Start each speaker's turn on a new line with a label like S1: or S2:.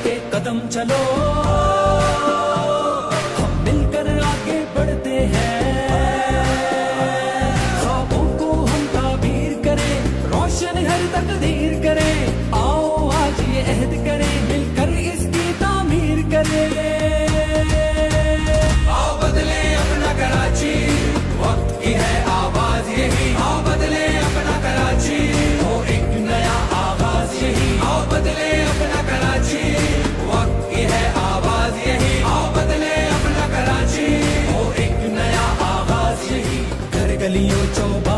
S1: के कदम चलो, हम मिलकर आगे बढ़ते हैं। ख्वाबों को हम ताबीर करें, रोशन हर तकदीर करें। आओ आज ये अहद करें, मिलकर इसकी तामीर करें। आओ बदले अपना कराची, वक्त की है आवाज यही। आओ बदले अपना कराची, हो एक नया आगाज यही। आओ बदले अपना कराची, वक्त की है आवाज यही। आओ बदले अपना कराची, हो एक नया आगाज यही। घर गलियों चौबा